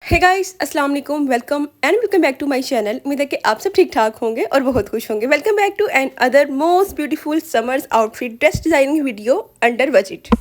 हे guys, अस्सलाम वालेकुम, welcome back to my channel. उम्मीद है कि आप सब ठीक ठाक होंगे और बहुत खुश होंगे। Welcome back to another most beautiful summers outfit dress designing video under budget.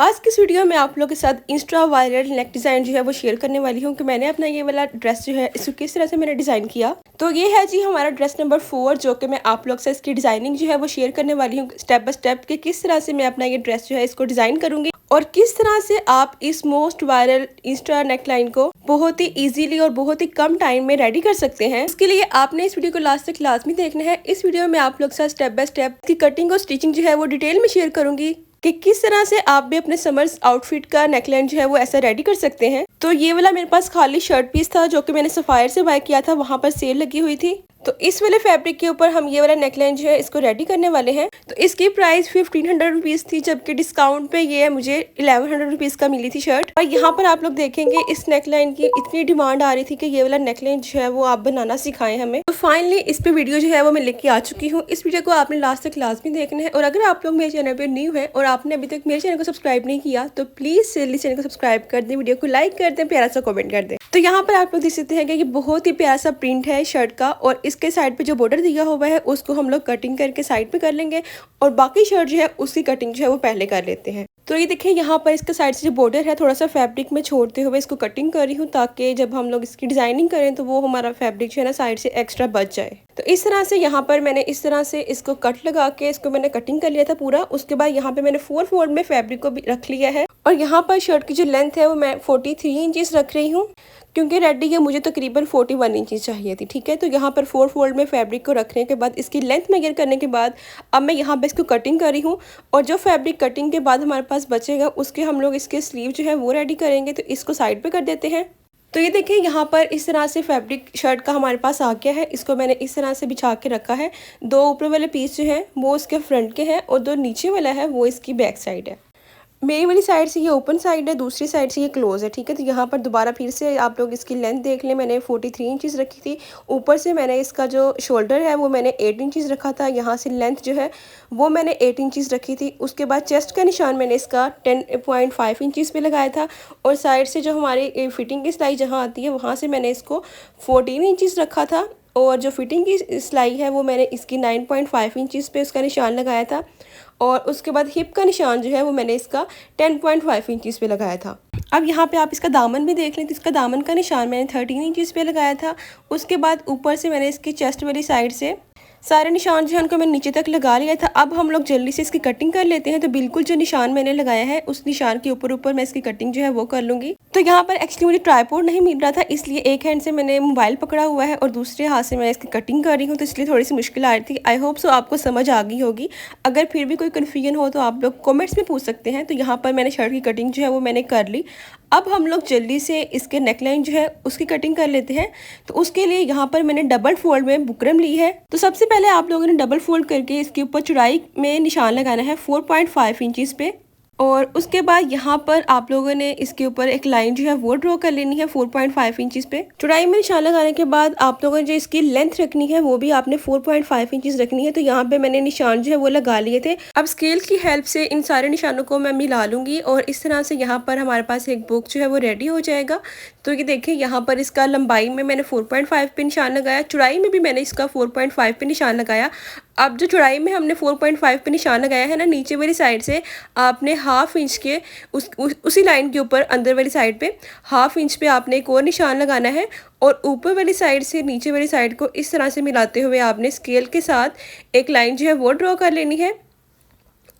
आज की इस वीडियो में आप लोगों के साथ इंस्टा वायरल नेक डिज़ाइन जो है वो शेयर करने वाली हूँ कि मैंने अपना ये वाला ड्रेस जो है इसको किस तरह से मैंने डिज़ाइन किया। तो ये है जी हमारा ड्रेस नंबर 4, जो कि मैं आप लोग से इसकी डिज़ाइनिंग जो है वो शेयर करने वाली हूँ स्टेप बाय स्टेप कि किस तरह से मैं अपना ये ड्रेस जो है इसको डिज़ाइन करूँगी और किस तरह से आप इस मोस्ट वायरल इंस्टा नेकलाइन को बहुत ही इजीली और बहुत ही कम टाइम में रेडी कर सकते हैं। इसके लिए आपने इस वीडियो को लास्ट तक लाजमी देखना है। इस वीडियो में आप लोग के साथ स्टेप बाय स्टेप की कटिंग और स्टिचिंग जो है वो डिटेल में शेयर करूंगी कि किस तरह से आप भी अपने समर्स आउटफिट का नेकलाइन जो है वो ऐसा रेडी कर सकते हैं। तो ये वाला मेरे पास खाली शर्ट पीस था जो कि मैंने सफायर से बाय किया था, वहां पर सेल लगी हुई थी। तो इस वाले फैब्रिक के ऊपर हम ये वाला नेकलाइन जो है इसको रेडी करने वाले हैं। तो इसकी प्राइस 1500 रुपीज़ थी, जबकि डिस्काउंट पे ये मुझे 1100 रुपीज़ का मिली थी शर्ट। और यहाँ पर आप लोग देखेंगे इस नेकलाइन की इतनी डिमांड आ रही थी कि ये वाला नेकलाइन जो है वो आप बनाना सिखाएं हमें। तो फाइनली इस पे वीडियो जो है वो मैं लेके आ चुकी हूँ। इस वीडियो को आपने लास्ट तक लाजमी देखना है। और अगर आप लोग मेरे चैनल पर न्यू है और आपने अभी तक मेरे चैनल को सब्सक्राइब नहीं किया तो प्लीज जल्दी चैनल को सब्सक्राइब कर दें, वीडियो को लाइक कर दें, प्यारा सा कमेंट कर दें। तो यहाँ पर आप लोग देख सकते हैं कि ये बहुत ही प्यारा सा प्रिंट है शर्ट का और इसके साइड पे जो बॉर्डर दिया हुआ है उसको हम लोग कटिंग करके साइड पे कर लेंगे और बाकी शर्ट जो है उसकी कटिंग जो है वो पहले कर लेते हैं। तो ये देखिए यहाँ पर इसके साइड से जो बॉर्डर है थोड़ा सा फैब्रिक में छोड़ते हुए इसको कटिंग कर रही हूँ ताकि जब हम लोग इसकी डिजाइनिंग करें तो वो हमारा फैब्रिक जो है ना साइड से एक्स्ट्रा बच जाए। तो इस तरह से यहाँ पर मैंने इस तरह से इसको कट लगा के इसको मैंने कटिंग कर लिया था पूरा। उसके बाद यहाँ पे मैंने 4 फोल्ड में फैब्रिक को भी रख लिया है और यहाँ पर शर्ट की जो लेंथ है वो मैं 43 इंचेस रख रही हूँ क्योंकि रेडी ये मुझे तकरीबन 41 इंचेस चाहिए थी। ठीक है, तो यहाँ पर 4 फोल्ड में फैब्रिक को रखने के बाद इसकी लेंथ मेजर करने के बाद अब मैं यहाँ पे इसको कटिंग कर रही हूँ और जो फैब्रिक कटिंग के बाद हमारे पास बचेगा उसके हम लोग इसके स्लीव जो है वो रेडी करेंगे। तो इसको साइड पे कर देते हैं। तो ये देखिए यहाँ पर इस तरह से फैब्रिक शर्ट का हमारे पास आ गया है। इसको मैंने इस तरह से बिछा के रखा है। 2 ऊपर वाले पीस जो है वो इसके फ्रंट के हैं और 2 नीचे वाला है वो इसकी बैक साइड है। मेरी वाली साइड से ये ओपन साइड है, दूसरी साइड से ये क्लोज है। ठीक है, तो यहाँ पर दोबारा फिर से आप लोग इसकी लेंथ देख लें। मैंने 43 इंचेस रखी थी। ऊपर से मैंने इसका जो शोल्डर है वो मैंने 8 इंचेस रखा था। यहाँ से लेंथ जो है वो मैंने 8 इंचेस रखी थी। उसके बाद चेस्ट का निशान मैंने इसका 10.5 इंचेस पे लगाया था और साइड से जो हमारी फिटिंग की सिलाई जहाँ आती है वहाँ से मैंने इसको 14 इंचेस रखा था और जो फिटिंग की सिलाई है वो मैंने इसकी 9.5 इंचेस पे उसका निशान लगाया था और उसके बाद हिप का निशान जो है वो मैंने इसका 10.5 इंचेस पे लगाया था। अब यहाँ पे आप इसका दामन भी देख लें तो इसका दामन का निशान मैंने 13 इंचेस पे लगाया था। उसके बाद ऊपर से मैंने इसकी चेस्ट वाली साइड से सारे निशान जो है उनको मैंने नीचे तक लगा लिया था। अब हम लोग जल्दी से इसकी कटिंग कर लेते हैं। तो बिल्कुल जो निशान मैंने लगाया है उस निशान के ऊपर मैं इसकी कटिंग जो है वो कर लूँगी। तो यहाँ पर एक्चुअली मुझे ट्राइपॉड नहीं मिल रहा था, इसलिए एक हैंड से मैंने मोबाइल पकड़ा हुआ है और दूसरे हाथ से मैं इसकी कटिंग कर रही हूँ, तो इसलिए थोड़ी सी मुश्किल आ रही थी। आई होप सो आपको समझ आ गई होगी। अगर फिर भी कोई कन्फ्यूजन हो तो आप लोग कॉमेंट्स में पूछ सकते हैं। तो यहाँ पर मैंने शर्ट की कटिंग जो है वो मैंने कर ली। अब हम लोग जल्दी से इसके नेकलाइन जो है उसकी कटिंग कर लेते हैं। तो उसके लिए यहाँ पर मैंने डबल फोल्ड में बुकरम ली है। तो सबसे पहले आप लोगों ने डबल फोल्ड करके इसके ऊपर चौड़ाई में निशान लगाना है 4.5 इंचेस पे और उसके बाद यहाँ पर आप लोगों ने इसके ऊपर एक लाइन जो है वो ड्रॉ कर लेनी है 4.5 इंचेस पे। चौड़ाई में निशान लगाने के बाद आप लोगों ने जो इसकी लेंथ रखनी है वो भी आपने 4.5 इंचेस रखनी है। तो यहाँ पे मैंने निशान जो है वो लगा लिए थे। अब स्केल की हेल्प से इन सारे निशानों को मैं मिला लूंगी और इस तरह से यहाँ पर हमारे पास एक बुक जो है वो रेडी हो जाएगा। तो ये देखिए यहाँ पर इसका लंबाई में मैंने 4.5 पे निशान लगाया, चौड़ाई में भी मैंने इसका 4.5 पे निशान लगाया। अब जो चौड़ाई में हमने 4.5 पे निशान लगाया है ना, नीचे वाली साइड से आपने हाफ इंच के उसी लाइन के ऊपर अंदर वाली साइड पे हाफ इंच पे आपने एक और निशान लगाना है और ऊपर वाली साइड से नीचे वाली साइड को इस तरह से मिलाते हुए आपने स्केल के साथ एक लाइन जो है वो ड्रॉ कर लेनी है।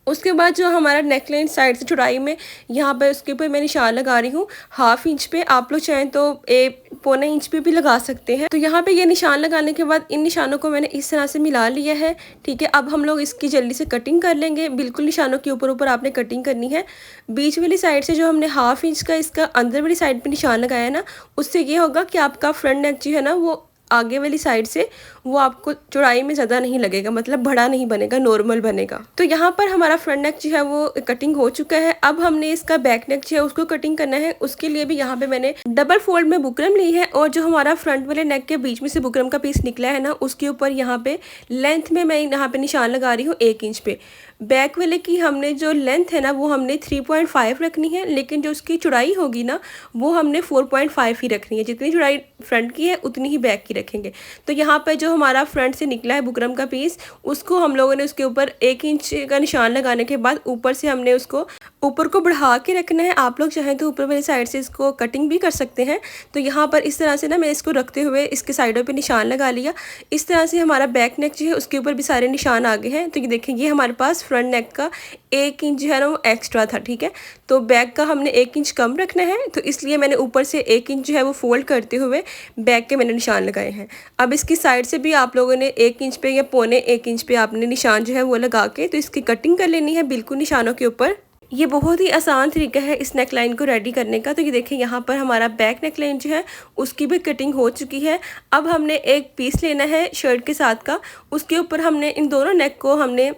उसके बाद जो हमारा नेकलाइन साइड से चौड़ाई में यहाँ पर उसके ऊपर मैं निशान लगा रही हूँ हाफ इंच पे। आप लोग चाहें तो 1.25 इंच पे भी लगा सकते हैं। तो यहाँ पे ये निशान लगाने के बाद इन निशानों को मैंने इस तरह से मिला लिया है। ठीक है, अब हम लोग इसकी जल्दी से कटिंग कर लेंगे। बिल्कुल निशानों के ऊपर आपने कटिंग करनी है। बीच वाली साइड से जो हमने हाफ इंच का इसका अंदर वाली साइड पे निशान लगाया है ना, उससे ये होगा कि आपका फ्रंट नेक जो है ना वो आगे वाली साइड से वो आपको चौड़ाई में ज़्यादा नहीं लगेगा, मतलब बड़ा नहीं बनेगा, नॉर्मल बनेगा। तो यहाँ पर हमारा फ्रंट नेक जो है वो कटिंग हो चुका है। अब हमने इसका बैक नेक जो है उसको कटिंग करना है। उसके लिए भी यहाँ पे मैंने डबल फोल्ड में बुकरम ली है और जो हमारा फ्रंट वाले नेक के बीच में से बुकरम का पीस निकला है ना, उसके ऊपर यहाँ पे लेंथ में मैं यहाँ पे निशान लगा रही हूँ 1 इंच पे। बैक वाले की हमने जो लेंथ है ना वो हमने 3.5 रखनी है, लेकिन जो उसकी चौड़ाई होगी ना वो हमने 4.5 ही रखनी है। जितनी चौड़ाई फ्रंट की है उतनी ही बैक की रखेंगे। तो यहाँ पर जो हमारा फ्रंट से निकला है बुकरम का पीस, उसको हम लोगों ने उसके ऊपर 1 इंच का निशान लगाने के बाद ऊपर से हमने उसको ऊपर को बढ़ा के रखना है। आप लोग चाहें तो ऊपर वाली साइड से इसको कटिंग भी कर सकते हैं। तो यहाँ पर इस तरह से ना मैं इसको रखते हुए इसके साइडों पे निशान लगा लिया। इस तरह से हमारा बैक नेक जो है उसके ऊपर भी सारे निशान आगे हैं। तो ये देखें, ये हमारे पास फ्रंट नेक का 1 इंच जो है ना वो एक्स्ट्रा था, ठीक है। तो बैक का हमने 1 इंच कम रखना है, तो इसलिए मैंने ऊपर से 1 इंच जो है वो फोल्ड करते हुए बैक के मैंने निशान लगाए हैं। अब इसकी साइड से भी आप लोगों ने 1 इंच पे या पौने 1 इंच पे आपने निशान जो है वो लगा के तो इसकी कटिंग कर लेनी है बिल्कुल निशानों के ऊपर। ये बहुत ही आसान तरीका है इस नेक लाइन को रेडी करने का। तो ये देखें, यहाँ पर हमारा बैक नेक लाइन जो है उसकी भी कटिंग हो चुकी है। अब हमने एक पीस लेना है शर्ट के साथ का, उसके ऊपर हमने इन दोनों नेक को हमने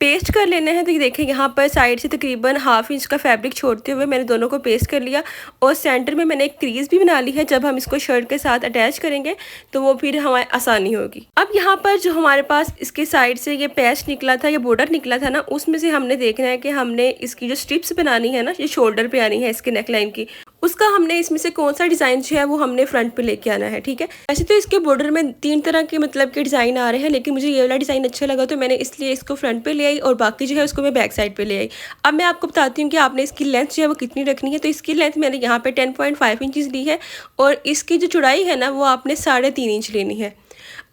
पेस्ट कर लेना है। तो ये देखें, यहाँ पर साइड से तकरीबन 1/2 इंच का फैब्रिक छोड़ते हुए मैंने दोनों को पेस्ट कर लिया और सेंटर में मैंने एक क्रीज भी बना ली है। जब हम इसको शर्ट के साथ अटैच करेंगे तो वो फिर हमारी आसानी होगी। अब यहाँ पर जो हमारे पास इसके साइड से ये पेस्ट निकला था या बॉर्डर निकला था ना, उसमें से हमने देखना है कि हमने इसकी जो स्ट्रिप्स बनानी है ना, ये शोल्डर पे आनी है इसके नेक लाइन की, उसका हमने इसमें से कौन सा डिज़ाइन जो है वो हमने फ्रंट पे लेके आना है, ठीक है। वैसे तो इसके बॉर्डर में 3 तरह के मतलब के डिज़ाइन आ रहे हैं, लेकिन मुझे ये वाला डिज़ाइन अच्छा लगा तो मैंने इसलिए इसको फ्रंट पे ले आई और बाकी जो है उसको मैं बैक साइड पे ले आई। अब मैं आपको बताती हूँ कि आपने इसकी लेंथ जो है वो कितनी रखनी है। तो इसकी लेंथ मैंने यहाँ पे 10.5 इंचज़ ली है और इसकी जो चौड़ाई है ना वो आपने 3.5 इंच लेनी है।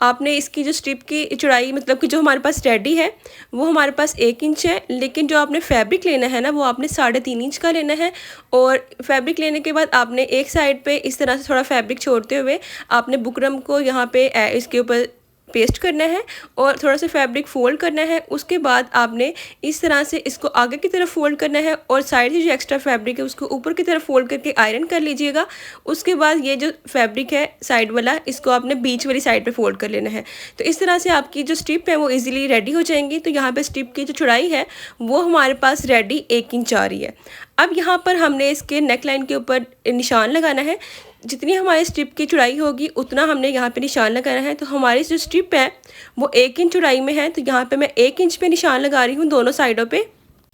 आपने इसकी जो स्ट्रिप की चौड़ाई मतलब कि जो हमारे पास रेडी है वो हमारे पास 1 इंच है, लेकिन जो आपने फैब्रिक लेना है ना वो आपने 3.5 इंच का लेना है। और फैब्रिक लेने के बाद आपने एक साइड पे इस तरह से थोड़ा फैब्रिक छोड़ते हुए आपने बुकरम को यहाँ पे इसके ऊपर पेस्ट करना है और थोड़ा सा फैब्रिक फोल्ड करना है। उसके बाद आपने इस तरह से इसको आगे की तरफ फोल्ड करना है और साइड से जो एक्स्ट्रा फैब्रिक है उसको ऊपर की तरफ फोल्ड करके आयरन कर लीजिएगा। उसके बाद ये जो फैब्रिक है साइड वाला, इसको आपने बीच वाली साइड पे फोल्ड कर लेना है। तो इस तरह से आपकी जो स्ट्रिप है वो इजीली रेडी हो जाएंगी। तो यहाँ पे स्ट्रिप की जो चौड़ाई है वो हमारे पास रेडी 1 इंच आ रही है। अब यहाँ पर हमने इसके नेक लाइन के ऊपर निशान लगाना है। जितनी हमारी स्ट्रिप की चौड़ाई होगी उतना हमने यहाँ पे निशान लगाना है। तो हमारी जो स्ट्रिप है वो 1 इंच चौड़ाई में है, तो यहाँ पे मैं 1 इंच पे निशान लगा रही हूँ दोनों साइडों पे।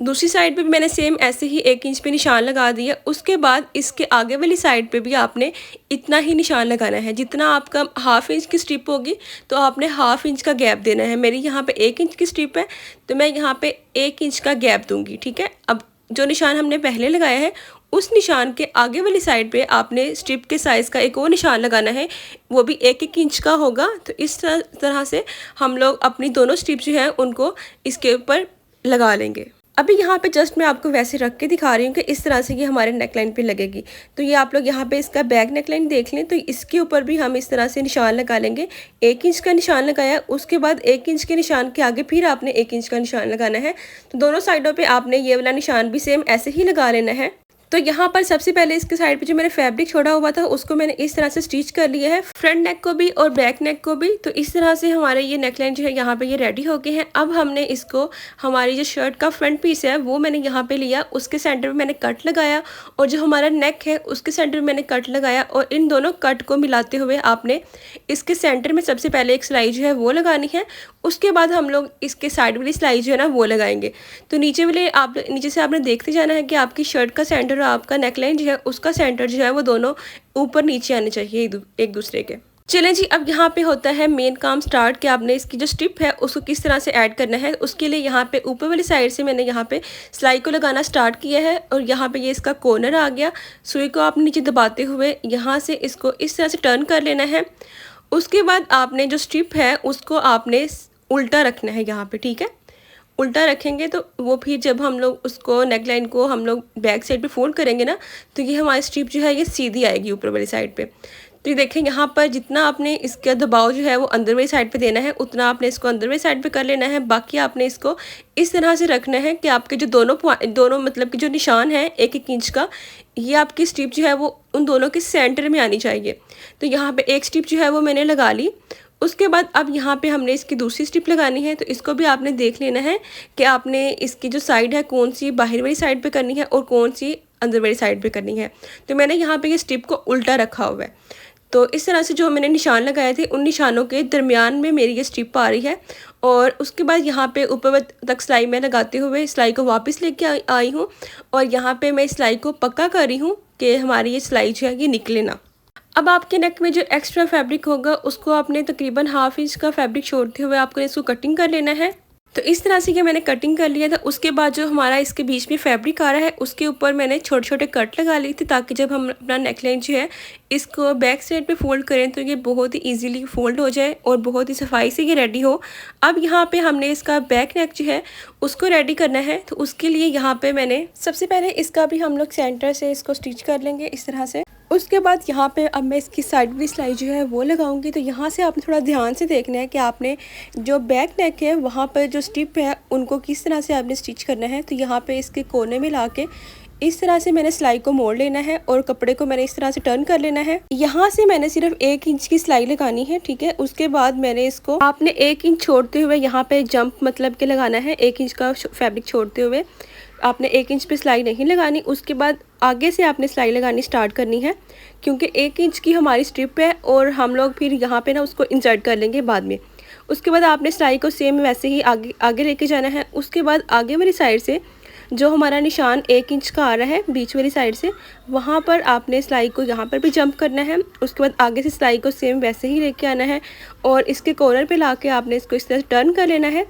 दूसरी साइड पे भी मैंने सेम ऐसे ही 1 इंच पे निशान लगा दिया। उसके बाद इसके आगे वाली साइड पे भी आपने इतना ही निशान लगाना है। जितना आपका 1/2 इंच की स्ट्रिप होगी तो आपने 1/2 इंच का गैप देना है। मेरी यहाँ पे 1 इंच की स्ट्रिप है तो मैं यहाँ पे 1 इंच का गैप दूंगी, ठीक है। अब जो निशान हमने पहले लगाया है उस निशान के आगे वाली साइड पे आपने स्ट्रिप के साइज़ का एक और निशान लगाना है, वो भी 1-1 इंच का होगा। तो इस तरह से हम लोग अपनी दोनों स्ट्रिप जो है उनको इसके ऊपर लगा लेंगे। अभी यहाँ पे जस्ट मैं आपको वैसे रख के दिखा रही हूँ कि इस तरह से ये हमारे नेकलाइन पे लगेगी। तो ये आप लोग यहाँ पे इसका बैक नेकलाइन देख लें, तो इसके ऊपर भी हम इस तरह से निशान लगा लेंगे। 1 इंच का निशान लगाया, उसके बाद 1 इंच के निशान के आगे फिर आपने 1 इंच का निशान लगाना है। तो दोनों साइडों पे आपने ये वाला निशान भी सेम ऐसे ही लगा लेना है। तो यहाँ पर सबसे पहले इसके साइड पे जो मैंने फैब्रिक छोड़ा हुआ था उसको मैंने इस तरह से स्टिच कर लिया है, फ्रंट नेक को भी और बैक नेक को भी। तो इस तरह से हमारे ये नेकलाइन जो है यहाँ पे ये रेडी हो गए हैं। अब हमने इसको हमारी जो शर्ट का फ्रंट पीस है वो मैंने यहाँ पे लिया, उसके सेंटर में मैंने कट लगाया और जो हमारा नेक है उसके सेंटर में मैंने कट लगाया और इन दोनों कट को मिलाते हुए आपने इसके सेंटर में सबसे पहले एक सिलाई जो है वो लगानी है। उसके बाद हम लोग इसके साइड वाली सिलाई जो है ना वो लगाएंगे। तो नीचे से आपने देखते जाना है कि आपकी शर्ट का सेंटर और आपका नेकलाइन जो है उसका सेंटर जो है वो दोनों ऊपर नीचे आने चाहिए एक दूसरे के। चलें जी, अब यहाँ पे होता है मेन काम स्टार्ट कि आपने इसकी जो स्ट्रिप है उसको किस तरह से ऐड करना है। उसके लिए यहाँ पे ऊपर वाली साइड से मैंने यहाँ पे सिलाई को लगाना स्टार्ट किया है और यहाँ पे ये इसका कॉर्नर आ गया। सुई को आपने नीचे दबाते हुए यहाँ से इसको इस तरह से टर्न कर लेना है। उसके बाद आपने जो स्ट्रिप है उसको आपने उल्टा रखना है यहाँ पे, ठीक है। उल्टा रखेंगे तो वो फिर जब हम लोग उसको नेकलाइन को हम लोग बैक साइड पे फोल्ड करेंगे ना तो ये हमारी स्ट्रिप जो है ये सीधी आएगी ऊपर वाली साइड पे। तो ये देखें, यहाँ पर जितना आपने इसका दबाव जो है वो अंदर वाली साइड पे देना है उतना आपने इसको अंदर वाली साइड पे कर लेना है। बाकी आपने इसको इस तरह से रखना है कि आपके जो दोनों मतलब कि जो निशान है 1-1 इंच का, ये आपकी स्ट्रिप जो है वो उन दोनों के सेंटर में आनी चाहिए। तो यहाँ पे एक स्ट्रिप जो है वो मैंने लगा ली। उसके बाद अब यहाँ पे हमने इसकी दूसरी स्ट्रिप लगानी है। तो इसको भी आपने देख लेना है कि आपने इसकी जो साइड है कौन सी बाहर वाली साइड पे करनी है और कौन सी अंदर वाली साइड पे करनी है। तो मैंने यहाँ पे ये स्ट्रिप को उल्टा रखा हुआ है। तो इस तरह से जो मैंने निशान लगाए थे उन निशानों के दरमियान में मेरी ये स्ट्रिप आ रही है। और उसके बाद यहाँ पे ऊपर तक सिलाई मैं लगाते हुए सिलाई को वापस लेके आई हूँ और यहाँ पे मैं सिलाई को पक्का कर रही हूँ कि हमारी ये सिलाई जो है ये निकले ना। अब आपके नेक में जो एक्स्ट्रा फैब्रिक होगा उसको आपने तकरीबन हाफ इंच का फैब्रिक छोड़ते हुए आपको इसको कटिंग कर लेना है। तो इस तरह से ये मैंने कटिंग कर लिया था। उसके बाद जो हमारा इसके बीच में फैब्रिक आ रहा है उसके ऊपर मैंने छोटे छोटे कट लगा लिए थे, ताकि जब हम अपना नेकलाइन जो है इसको बैक साइड पे फोल्ड करें तो ये बहुत ही इजीली फोल्ड हो जाए और बहुत ही सफाई से ये रेडी हो। अब यहाँ पे हमने इसका बैक नेक जो है उसको रेडी करना है। तो उसके लिए यहाँ पे मैंने सबसे पहले इसका भी हम लोग सेंटर से इसको स्टिच कर लेंगे इस तरह से। उसके बाद यहाँ पे अब मैं इसकी साइड वाली सिलाई जो है वो लगाऊंगी। तो यहाँ से आपने थोड़ा ध्यान से देखना है कि आपने जो बैक नेक है वहाँ पर जो स्टिप है उनको किस तरह से आपने स्टिच करना है। तो यहाँ पे इसके कोने में ला के इस तरह से मैंने सिलाई को मोड़ लेना है और कपड़े को मैंने इस तरह से टर्न कर लेना है। यहाँ से मैंने सिर्फ 1 इंच की सिलाई लगानी है, ठीक है। उसके बाद मैंने इसको आपने 1 इंच छोड़ते हुए यहाँ पे जंप मतलब के लगाना है। 1 इंच का फैब्रिक छोड़ते हुए आपने 1 इंच पे सिलाई नहीं लगानी। उसके बाद आगे से आपने सिलाई लगानी स्टार्ट करनी है, क्योंकि 1 इंच की हमारी स्ट्रिप है और हम लोग फिर यहाँ पे ना उसको इंसर्ट कर लेंगे बाद में। उसके बाद आपने सिलाई को सेम वैसे ही आगे लेके जाना है। उसके बाद आगे वाली साइड से जो हमारा निशान 1 इंच का आ रहा है बीच वाली साइड से, वहाँ पर आपने सिलाई को यहाँ पर भी जंप करना है। उसके बाद आगे से सिलाई को सेम वैसे ही लेके आना है और इसके कॉर्नर पे लाके आपने इसको इस तरह से टर्न कर लेना है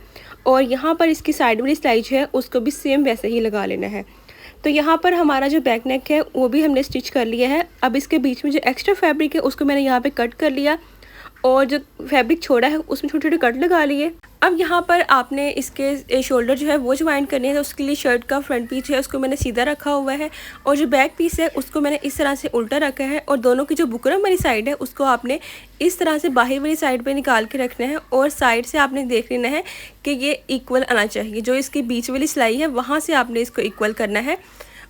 और यहाँ पर इसकी साइड वाली सिलाई जो है उसको भी सेम वैसे ही लगा लेना है। तो यहाँ पर हमारा जो बैक नेक है वो भी हमने स्टिच कर लिया है। अब इसके बीच में जो एक्स्ट्रा फैब्रिक है उसको मैंने यहाँ पे कट कर लिया और जो फैब्रिक छोड़ा है उसमें छोटे छोटे कट लगा लिए। अब यहाँ पर आपने इसके शोल्डर जो है वो ज्वाइन करनी है। तो उसके लिए शर्ट का फ्रंट पीस है उसको मैंने सीधा रखा हुआ है और जो बैक पीस है उसको मैंने इस तरह से उल्टा रखा है और दोनों की जो बुकरम वाली साइड है उसको आपने इस तरह से बाहर वाली साइड पे निकाल के रखना है और साइड से आपने देख लेना है कि ये इक्वल आना चाहिए। जो इसकी बीच वाली सिलाई है वहाँ से आपने इसको इक्वल करना है।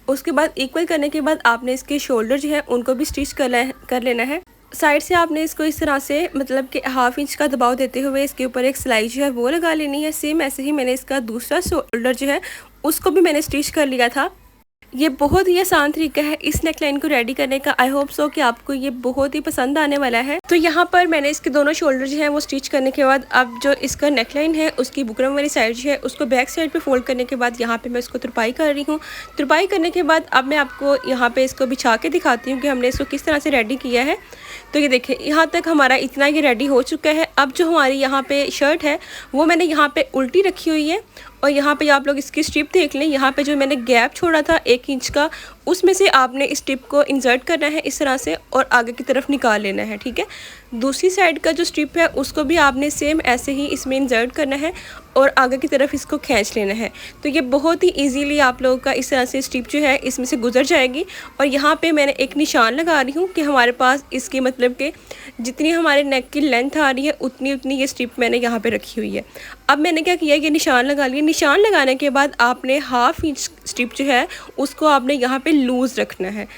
उसके बाद इक्वल करने के बाद आपने इसके शोल्डर जो है उनको भी स्टिच कर लेना है। साइड से आपने इसको इस तरह से मतलब कि हाफ इंच का दबाव देते हुए इसके ऊपर एक सिलाई जो है वो लगा लेनी है। सेम ऐसे ही मैंने इसका दूसरा शोल्डर जो है उसको भी मैंने स्टिच कर लिया था। ये बहुत ही आसान तरीका है इस नेकलाइन को रेडी करने का। आई होप सो कि आपको ये बहुत ही पसंद आने वाला है। तो यहाँ पर मैंने इसके दोनों शोल्डर जो है वो स्टिच करने के बाद अब जो इसका नेकलाइन है उसकी बुकरम वाली साइड जो है उसको बैक साइड पे फोल्ड करने के बाद यहाँ पे मैं इसको तुरपाई कर रही हूँ। तुरपाई करने के बाद अब मैं आपको यहाँ पे इसको बिछा के दिखाती हूँ कि हमने इसको किस तरह से रेडी किया है। तो ये देखिए यहाँ तक हमारा इतना ये रेडी हो चुका है। अब जो हमारी यहाँ पे शर्ट है वो मैंने यहाँ पे उल्टी रखी हुई है और यहाँ पे आप लोग इसकी स्ट्रिप देख लें। यहाँ पे जो मैंने गैप छोड़ा था 1 इंच का उसमें से आपने इस स्ट्रिप को इंसर्ट करना है इस तरह से और आगे की तरफ निकाल लेना है, ठीक है। दूसरी साइड का जो स्ट्रिप है उसको भी आपने सेम ऐसे ही इसमें इंसर्ट करना है और आगे की तरफ इसको खींच लेना है। तो ये बहुत ही इजीली आप लोगों का इस तरह से स्ट्रिप जो है इसमें से गुजर जाएगी। और यहाँ पे मैंने एक निशान लगा रही हूँ कि हमारे पास इसकी मतलब कि जितनी हमारे नेक की लेंथ आ रही है उतनी उतनी ये स्ट्रिप मैंने यहाँ पे रखी हुई है। अब मैंने क्या किया, ये निशान लगा लिया। निशान लगाने के बाद आपने हाफ इंच स्ट्रिप जो है उसको आपने यहाँ पे लूज़ रखना है।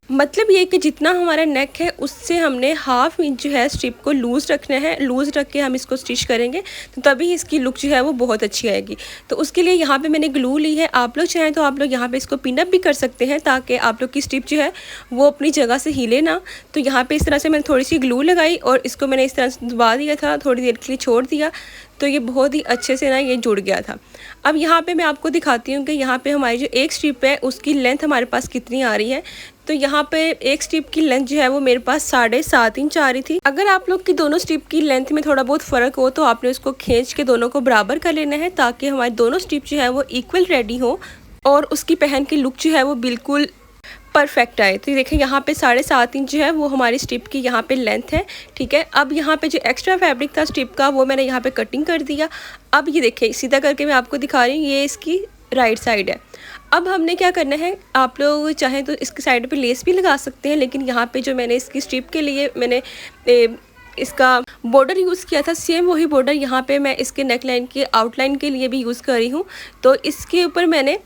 मतलब ये कि जितना हमारा नेक है उससे हमने हाफ इंच जो है स्ट्रिप को लूज़ रखना है। लूज़ रख के हम इसको स्टिच करेंगे तो तभी इसकी लुक जो है वो बहुत अच्छी आएगी। तो उसके लिए यहाँ पे मैंने ग्लू ली है। आप लोग चाहें तो आप लोग यहाँ पे इसको पिन अप भी कर सकते हैं ताकि आप लोग की स्ट्रिप जो है वो अपनी जगह से हिले ना। तो यहाँ पे इस तरह से मैंने थोड़ी सी ग्लू लगाई और इसको मैंने इस तरह से दबा दिया था, थोड़ी देर के लिए छोड़ दिया तो ये बहुत ही अच्छे से ना ये जुड़ गया था। अब यहाँ पे मैं आपको दिखाती हूँ कि यहाँ पे हमारी जो एक स्ट्रिप है उसकी लेंथ हमारे पास कितनी आ रही है। तो यहाँ पे एक स्ट्रिप की लेंथ जो है वो मेरे पास 7.5 इंच आ रही थी। अगर आप लोग की दोनों स्ट्रिप की लेंथ में थोड़ा बहुत फ़र्क हो तो आपने उसको खींच के दोनों को बराबर कर लेना है ताकि हमारी दोनों स्ट्रिप जो है वो इक्वल रेडी हो और उसकी पहन की लुक जो है वो बिल्कुल परफेक्ट आए। तो देखिए यहाँ पे 7.5 इंच जो है वो हमारी स्ट्रिप की यहाँ पे लेंथ है, ठीक है। अब यहाँ पे जो एक्स्ट्रा फैब्रिक था स्ट्रिप का वो मैंने यहाँ पे कटिंग कर दिया। अब ये देखिए सीधा करके मैं आपको दिखा रही हूँ, ये इसकी राइट साइड है। अब हमने क्या करना है, आप लोग चाहें तो इसकी साइड पे लेस भी लगा सकते हैं, लेकिन यहाँ पे जो मैंने इसकी स्ट्रिप के लिए मैंने इसका बॉर्डर यूज़ किया था सेम वही बॉर्डर यहाँ पे मैं इसके नेकलाइन की आउटलाइन के लिए भी यूज़ कर रही हूँ। तो इसके ऊपर मैंने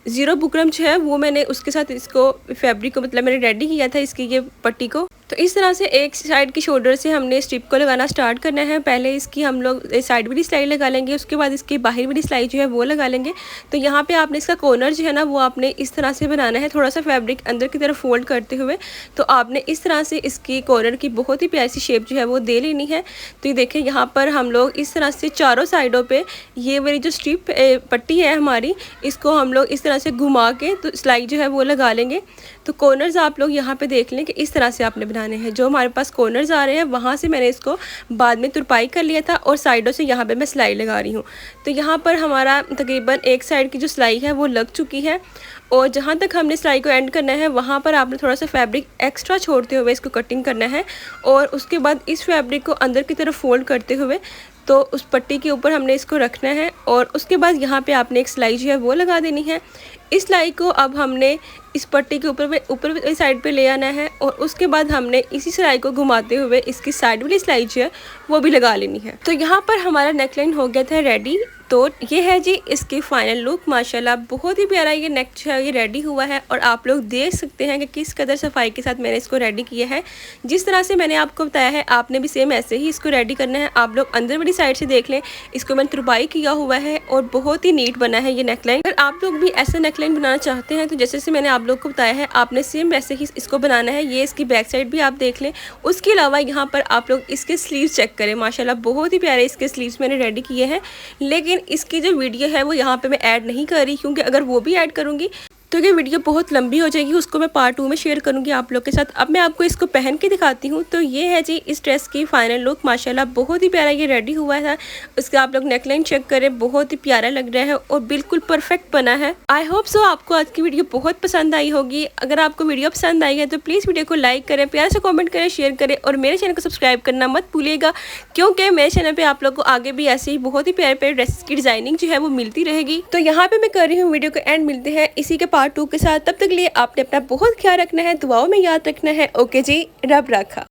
0 बुकरम जो है वो मैंने उसके साथ इसको फैब्रिक को मतलब मैंने रेडी किया था इसकी ये पट्टी को। तो इस तरह से एक साइड की शोल्डर से हमने स्ट्रिप को लगाना स्टार्ट करना है। पहले इसकी हम लोग साइड वाली सिलाई लगा लेंगे, उसके बाद इसकी बाहर वाली सिलाई जो है वो लगा लेंगे। तो यहाँ पे आपने इसका कॉर्नर जो है ना वो आपने इस तरह से बनाना है, थोड़ा सा फैब्रिक अंदर की तरफ फोल्ड करते हुए। तो आपने इस तरह से इसकी कॉर्नर की बहुत ही प्यारी सी शेप जो है वो दे लेनी है। तो ये देखें यहाँ पर हम लोग इस तरह से चारों साइडों पे ये वाली जो स्ट्रिप पट्टी है हमारी, इसको हम लोग इस तरह से घुमा के तो सिलाई जो है वो लगा लेंगे। तो कॉर्नर्स आप लोग यहाँ पे देख लें कि इस तरह से आपने बनाने हैं। जो हमारे पास कॉर्नर्स आ रहे हैं वहाँ से मैंने इसको बाद में तुरपाई कर लिया था और साइडों से यहाँ पे मैं सिलाई लगा रही हूँ। तो यहाँ पर हमारा तकरीबन एक साइड की जो सिलाई है वो लग चुकी है और जहाँ तक हमने सिलाई को एंड करना है वहाँ पर आपने थोड़ा सा फैब्रिक एक्स्ट्रा छोड़ते हुए इसको कटिंग करना है और उसके बाद इस फैब्रिक को अंदर की तरफ फोल्ड करते हुए तो उस पट्टी के ऊपर हमने इसको रखना है और उसके बाद यहाँ पे आपने एक सिलाई जो है वो लगा देनी है। इस सिलाई को अब हमने इस पट्टी के ऊपर साइड पे ले आना है और उसके बाद हमने इसी सिलाई को घुमाते हुए इसकी साइड वाली सिलाई जो है वो भी लगा लेनी है। तो यहाँ पर हमारा नेकलाइन हो गया था रेडी। तो ये है जी इसकी फाइनल लुक। माशाल्लाह बहुत ही प्यारा ये नेक जो है ये रेडी हुआ है और आप लोग देख सकते हैं कि किस कदर सफाई के साथ मैंने इसको रेडी किया है। जिस तरह से मैंने आपको बताया है आपने भी सेम ऐसे ही इसको रेडी करना है। आप लोग अंदर वाली साइड से देख लें, इसको मैंने तुरपाई किया हुआ है और बहुत ही नीट बना है ये नेकलाइन। अगर आप लोग भी ऐसा नेकलाइन बनाना चाहते हैं तो जैसे मैंने आप लोग को बताया है आपने सेम वैसे ही इसको बनाना है। ये इसकी बैक साइड भी आप देख लें। उसके अलावा यहाँ पर आप लोग इसके स्लीव्स चेक करें, माशाल्लाह बहुत ही प्यारे इसके स्लीव्स मैंने रेडी किए हैं। लेकिन इसकी जो वीडियो है वो यहाँ पे मैं ऐड नहीं कर रही क्योंकि अगर वो भी ऐड करूँगी तो ये वीडियो बहुत लंबी हो जाएगी, उसको मैं पार्ट 2 में शेयर करूंगी आप लोग के साथ। अब मैं आपको इसको पहन के दिखाती हूँ। तो ये है जी इस ड्रेस की फाइनल लुक। माशाल्लाह बहुत ही प्यारा ये रेडी हुआ था। उसका आप लोग नेकलाइन चेक करें, बहुत ही प्यारा लग रहा है और बिल्कुल परफेक्ट बना है। आई होप सो आपको आज की वीडियो बहुत पसंद आई होगी। अगर आपको वीडियो पसंद आई है तो प्लीज़ वीडियो को लाइक करें, प्यार से कॉमेंट करें, शेयर करें और मेरे चैनल को सब्सक्राइब करना मत भूलिएगा क्योंकि मेरे चैनल पर आप लोग को आगे भी ऐसे ही बहुत ही प्यारे प्यारे ड्रेसेस की डिजाइनिंग जो है वो मिलती रहेगी। तो यहाँ पे मैं कर रही हूँ वीडियो को एंड, मिलते हैं इसी के पार्ट 2 के साथ। तब तक लिए आपने अपना बहुत ख्याल रखना है, दुआओं में याद रखना है। ओके जी, रब रखा।